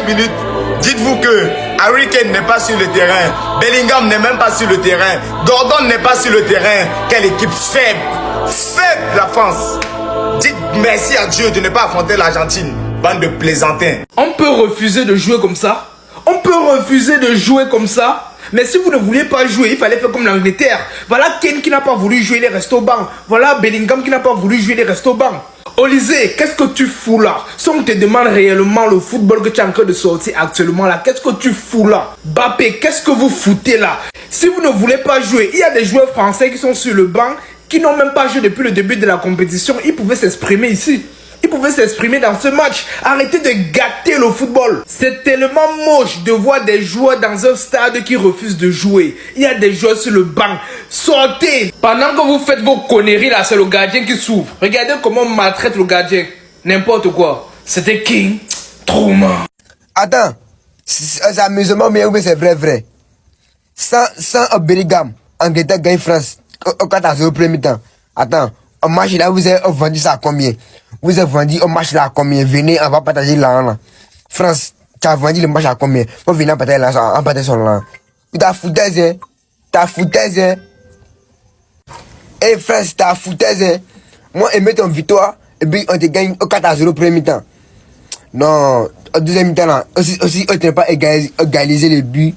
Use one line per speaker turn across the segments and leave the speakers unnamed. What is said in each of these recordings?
minutes, dites-vous que Harry Kane n'est pas sur le terrain, Bellingham n'est même pas sur le terrain, Gordon n'est pas sur le terrain. Quelle équipe faible, faible la France. Dites merci à Dieu de ne pas affronter l'Argentine, bande de plaisantins.
On peut refuser de jouer comme ça. On peut refuser de jouer comme ça. Mais si vous ne vouliez pas jouer, il fallait faire comme l'Angleterre. Voilà Kane qui n'a pas voulu jouer, il est resté au banc. Voilà Bellingham qui n'a pas voulu jouer, il est resté au banc. Olysée, qu'est-ce que tu fous là? Si on te demande réellement le football que tu es en train de sortir actuellement là, qu'est-ce que tu fous là? Mbappé, qu'est-ce que vous foutez là? Si vous ne voulez pas jouer, il y a des joueurs français qui sont sur le banc, qui n'ont même pas joué depuis le début de la compétition. Ils pouvaient s'exprimer ici. Ils pouvaient s'exprimer dans ce match. Arrêtez de gâter le football. C'est tellement moche de voir des joueurs dans un stade qui refusent de jouer. Il y a des joueurs sur le banc. Sortez. Pendant que vous faites vos conneries là, c'est le gardien qui s'ouvre. Regardez comment on maltraite le gardien. N'importe quoi. C'était King. Trauma.
Attends. C'est amusement, mais c'est vrai. Sans Bellingham, Angleterre gagne France. Au 14 premier temps. Attends. Un match là, vous avez vendu ça à combien? Vous avez vendu un match là à combien? Venez, on va partager l'argent. France, tu as vendu le match à combien? On vient partager l'argent, on partage son l'argent. T'as foutaise, hein? T'as foutaise, hein? Eh France, t'as foutaise, hein? Moi, et mettre en victoire, et puis on te gagne au 4-0 premier temps. Non, au deuxième temps là, aussi on n'a pas égalisé les buts.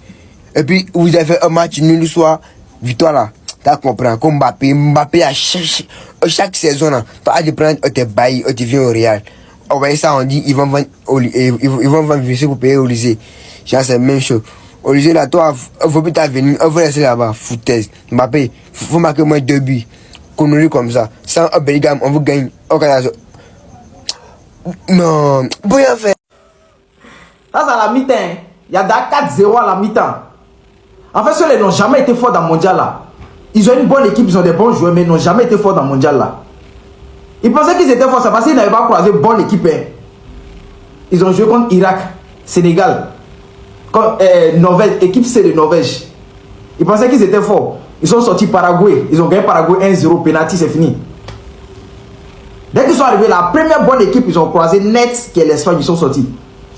Et puis vous avez fait un match nul le soir, victoire là. Tu comprends, comme Mbappé à chaque saison, là, tu as de prendre tes bails, tu viens au Real. On voit ça, on dit, ils vont vendre Vinicius pour payer au lycée. C'est la même chose. Au lycée, là, toi, il faut plus venir, on va laisser là-bas, foutaise. Mbappé, il faut marquer moins 2 buts. Connerie comme ça. Sans Bellingham, on vous gagne. Non, rien faire.
Ça, c'est à la mi-temps. Il y a 4-0 à la mi-temps. En fait, ceux-là n'ont jamais été forts dans le mondial là. Ils ont une bonne équipe, ils ont des bons joueurs, mais ils n'ont jamais été forts dans le mondial là. Ils pensaient qu'ils étaient forts, c'est parce qu'ils n'avaient pas croisé bonne équipe. Hein. Ils ont joué contre Irak, Sénégal, Norvège, équipe C de Norvège. Ils pensaient qu'ils étaient forts. Ils sont sortis Paraguay, ils ont gagné Paraguay 1-0, penalty, c'est fini. Dès qu'ils sont arrivés, la première bonne équipe, ils ont croisé net, qui est l'Espagne, ils sont sortis.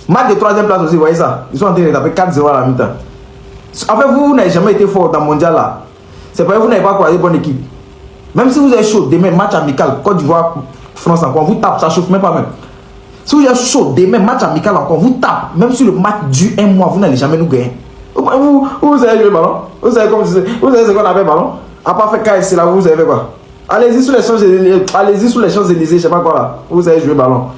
Match de 3e place aussi, vous voyez ça? Ils sont en train de taper 4-0 à la mi-temps. En fait, vous n'avez jamais été fort dans le mondial là. C'est parce que vous n'avez pas croisé bonne équipe. Même si vous êtes chaud, demain, match amical, Côte d'Ivoire, France encore, vous tape, ça chauffe même pas même. Si vous êtes chaud, demain, match amical encore, vous tape. Même si le match dure 1 mois, vous n'allez jamais nous gagner. Vous savez jouer le ballon? Vous savez ce qu'on appelle ballon? À part faire KFC là, vous savez faire quoi? Allez-y sur les Champs-Élysées, je sais pas quoi là. Vous savez jouer le ballon.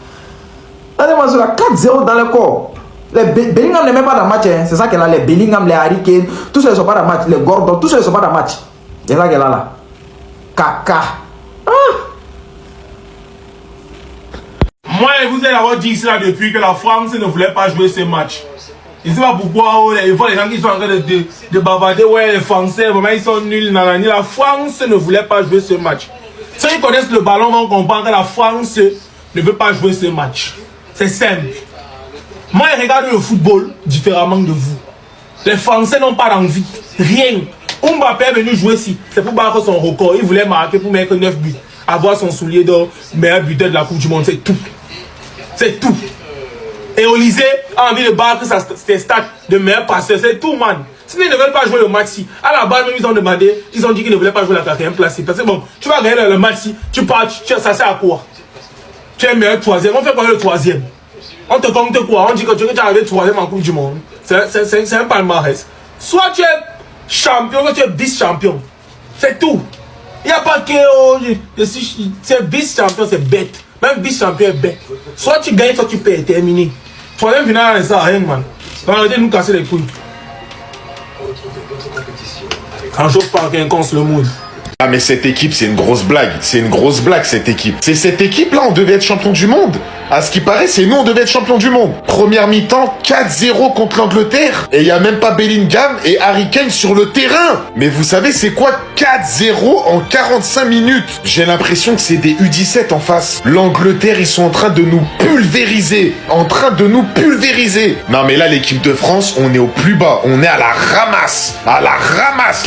Allez-moi sur la 4-0 dans le corps. Les Bellingham n'est même pas dans le match, hein. C'est ça qu'elle a. Les Bellingham, les Harry Kane, tous ceux ne sont pas dans le match. Les Gordon, tous ceux ne sont pas dans le match. C'est ça qu'elle a là. Caca. Ah.
Moi, vous allez avoir dit cela depuis que la France ne voulait pas jouer ce match. Je ne sais pas pourquoi, il faut les gens qui sont en train de bavarder, ouais, les Français, vraiment, ils sont nuls, nanani. La France ne voulait pas jouer ce match. Ceux qui connaissent le ballon vont comprendre que la France ne veut pas jouer ce match. C'est simple. Moi, je regarde le football différemment de vous. Les Français n'ont pas d'envie. Rien. Mbappé est venu jouer ici. C'est pour battre son record. Il voulait marquer pour mettre 9 buts. Avoir son soulier d'or, meilleur buteur de la Coupe du Monde. C'est tout. C'est tout. Et Olysée a envie de battre ses stats de meilleur passeur. C'est tout, man. Sinon, ils ne veulent pas jouer le match-ci. À la base, même, ils ont demandé, ils ont dit qu'ils ne voulaient pas jouer la 4e place. Parce que bon, tu vas gagner le match-ci, tu pars, ça sert à quoi? Tu es meilleur 3e. On fait quoi le 3e? On te compte quoi? On dit que tu es arrivé 3e en Coupe du Monde. C'est un palmarès. Soit tu es champion, soit tu es vice-champion. C'est tout. Il n'y a pas que c'est vice-champion, c'est bête. Même vice-champion est bête. Soit tu gagnes, soit tu perds, terminé. 3e finale, ça rien, man. Arrêtez de nous casser les couilles. Quand je parle quelqu'un se le mood.
Ah mais cette équipe c'est une grosse blague, cette équipe. C'est cette équipe là, on devait être champion du monde. À ce qui paraît, c'est nous on devait être champion du monde. Première mi-temps, 4-0 contre l'Angleterre. Et il n'y a même pas Bellingham et Harry Kane sur le terrain. Mais vous savez c'est quoi 4-0 en 45 minutes? J'ai l'impression que c'est des U17 en face. L'Angleterre, ils sont en train de nous pulvériser. Non mais là l'équipe de France, on est au plus bas. On est à la ramasse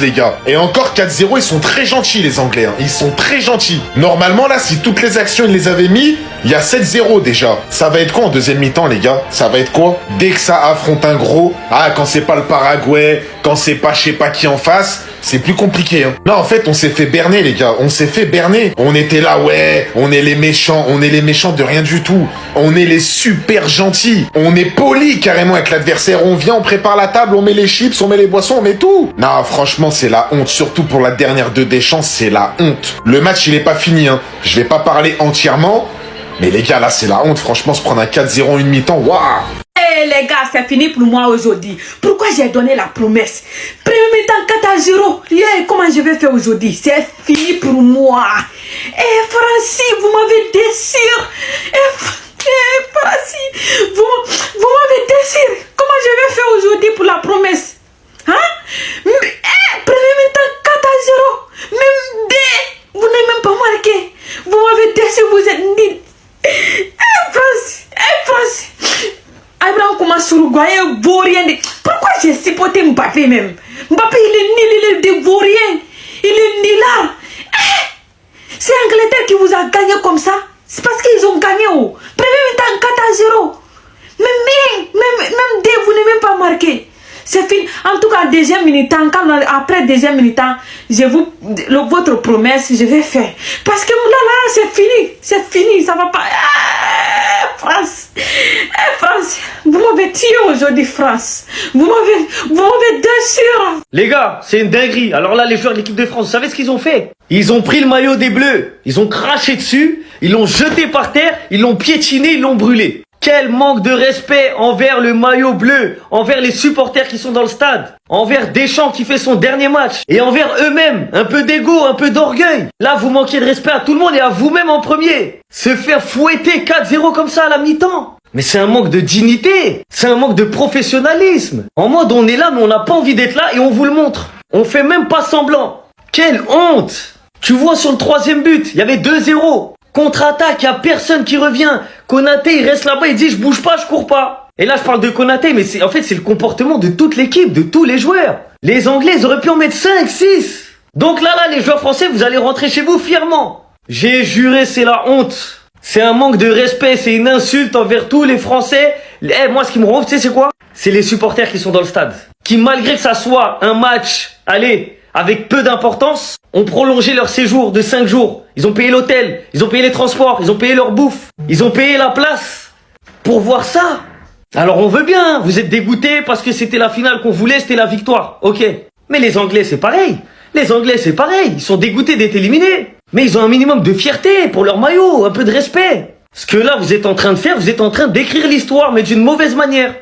les gars. Et encore 4-0, ils sont très gentils. gentils, les Anglais. Hein. Ils sont très gentils. Normalement, là, si toutes les actions, ils les avaient mis, il y a 7-0 déjà. Ça va être quoi en deuxième mi-temps, les gars? Ça va être quoi? Dès que ça affronte un gros, quand c'est pas le Paraguay, quand c'est pas je sais pas qui en face, c'est plus compliqué. Hein. Non, en fait, on s'est fait berner, les gars. On s'est fait berner. On était là, ouais, on est les méchants. On est les méchants de rien du tout. On est les super gentils. On est polis carrément avec l'adversaire. On vient, on prépare la table, on met les chips, on met les boissons, on met tout. Non, franchement, c'est la honte. Surtout pour la dernière de Deschamps, c'est la honte. Le match, il est pas fini. Hein. Je vais pas parler entièrement. Mais les gars, là, c'est la honte. Franchement, se prendre un 4-0 en une mi-temps, waouh!
Eh les gars, c'est fini pour moi aujourd'hui. Pourquoi j'ai donné la promesse? Premier mi-temps 4-0. Yeah, comment je vais faire aujourd'hui? C'est fini pour moi. Eh Francis, vous m'avez déçu. Francis, vous m'avez déçu. Comment je vais faire aujourd'hui pour la promesse? Hein? Premier mi-temps 4-0. Même D, vous n'avez même pas marqué. Vous m'avez déçu, vous êtes nuls. Francis. Abraham commence à uruguayen vaurien. Pourquoi j'ai supporté Mbappé même? Mbappé, il est nul, il est des vauriens. Il est nulard. C'est l'Angleterre qui vous a gagné comme ça. C'est parce qu'ils ont gagné. Premier mi-temps 4-0. Même D, vous n'avez même pas marqué. C'est fini. En tout cas, deuxième minute, après deuxième minute, votre promesse, je vais faire. Parce que là, c'est fini. C'est fini, ça va pas. France. France, vous m'avez tué aujourd'hui, France. Vous m'avez déçu.
Les gars, c'est une dinguerie. Alors là, les joueurs de l'équipe de France, vous savez ce qu'ils ont fait? Ils ont pris le maillot des Bleus, ils ont craché dessus, ils l'ont jeté par terre, ils l'ont piétiné, ils l'ont brûlé. Quel manque de respect envers le maillot bleu, envers les supporters qui sont dans le stade, envers Deschamps qui fait son dernier match, et envers eux-mêmes. Un peu d'ego, un peu d'orgueil. Là, vous manquez de respect à tout le monde et à vous-même en premier. Se faire fouetter 4-0 comme ça à la mi-temps. Mais c'est un manque de dignité, c'est un manque de professionnalisme. En mode, on est là, mais on n'a pas envie d'être là et on vous le montre. On fait même pas semblant. Quelle honte! Tu vois, sur le troisième but, il y avait 2-0. Contre-attaque, il n'y a personne qui revient. Konaté, il reste là-bas, il dit je bouge pas, je cours pas. Et là, je parle de Konaté, mais en fait, c'est le comportement de toute l'équipe, de tous les joueurs. Les Anglais, ils auraient pu en mettre 5, 6. Donc là, les joueurs français, vous allez rentrer chez vous fièrement. J'ai juré, c'est la honte. C'est un manque de respect, c'est une insulte envers tous les Français. Moi, ce qui me rend ouf, tu sais, c'est quoi? C'est les supporters qui sont dans le stade. Qui, malgré que ça soit un match, avec peu d'importance, ont prolongé leur séjour de 5 jours. Ils ont payé l'hôtel, ils ont payé les transports, ils ont payé leur bouffe, ils ont payé la place pour voir ça. Alors on veut bien, vous êtes dégoûtés parce que c'était la finale qu'on voulait, c'était la victoire. Ok, mais les Anglais c'est pareil. Les Anglais c'est pareil, ils sont dégoûtés d'être éliminés. Mais ils ont un minimum de fierté pour leur maillot, un peu de respect. Ce que là vous êtes en train de faire, vous êtes en train d'écrire l'histoire, mais d'une mauvaise manière.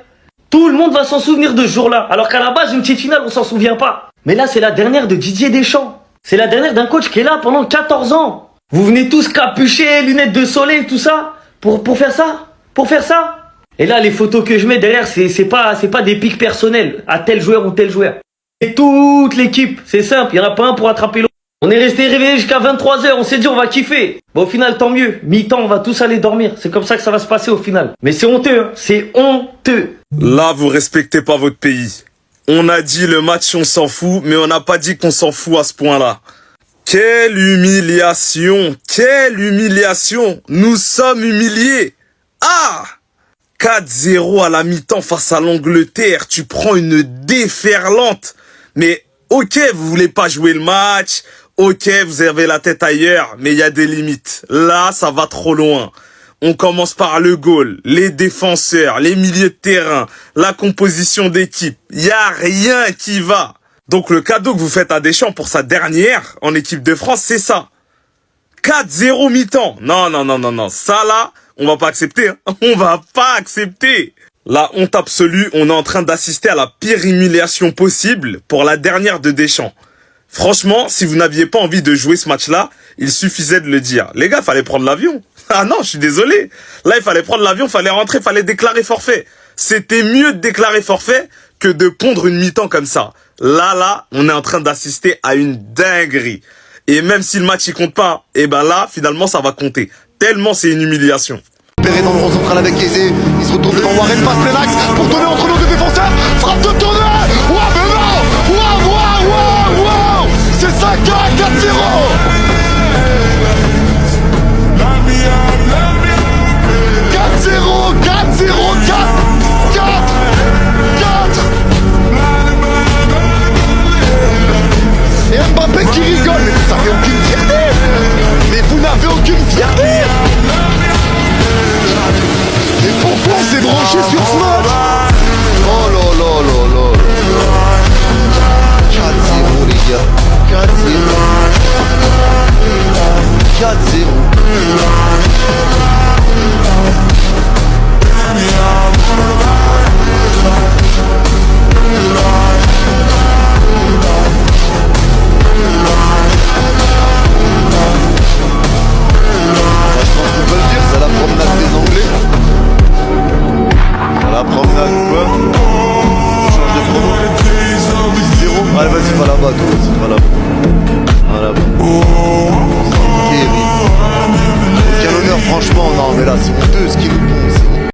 Tout le monde va s'en souvenir de ce jour-là, alors qu'à la base une petite finale on s'en souvient pas. Mais là c'est la dernière de Didier Deschamps. C'est la dernière d'un coach qui est là pendant 14 ans. Vous venez tous capuchés, lunettes de soleil, tout ça, pour faire ça. Pour faire ça. Et là, les photos que je mets derrière, c'est pas des pics personnels à tel joueur ou tel joueur. Et toute l'équipe, c'est simple, il n'y en a pas un pour attraper l'autre. On est resté réveillés jusqu'à 23h, on s'est dit on va kiffer. Bon, au final, tant mieux. Mi-temps, on va tous aller dormir. C'est comme ça que ça va se passer au final. Mais c'est honteux, hein. C'est honteux.
Là, vous respectez pas votre pays. On a dit le match, on s'en fout, mais on n'a pas dit qu'on s'en fout à ce point-là. Quelle humiliation! Quelle humiliation! Nous sommes humiliés! 4-0 à la mi-temps face à l'Angleterre. Tu prends une déferlante. Mais ok, vous voulez pas jouer le match. Ok, vous avez la tête ailleurs. Mais il y a des limites. Là, ça va trop loin. On commence par le goal, les défenseurs, les milieux de terrain, la composition d'équipe. Il n'y a rien qui va. Donc le cadeau que vous faites à Deschamps pour sa dernière en équipe de France, c'est ça. 4-0 mi-temps. Non. Ça là, on va pas accepter. Hein. On va pas accepter. La honte absolue, on est en train d'assister à la pire humiliation possible pour la dernière de Deschamps. Franchement, si vous n'aviez pas envie de jouer ce match-là, il suffisait de le dire. Les gars, fallait prendre l'avion. Ah non, je suis désolé. Là, il fallait prendre l'avion, fallait rentrer, fallait déclarer forfait. C'était mieux de déclarer forfait que de pondre une mi-temps comme ça. Là, on est en train d'assister à une dinguerie. Et même si le match il compte pas, et ben là, finalement, ça va compter. Tellement c'est une humiliation.
Perret dans le rond central avec Kézé. Il se retrouve devant Warren, passe plein axe pour donner entre nos deux défenseurs. Frappe de tournée. Waouh, mais non. Waouh. C'est ça, 4-0. Pourquoi on s'est branché sur ce match? Oh là là là là. 4-0 les gars. 4-0. 4-0.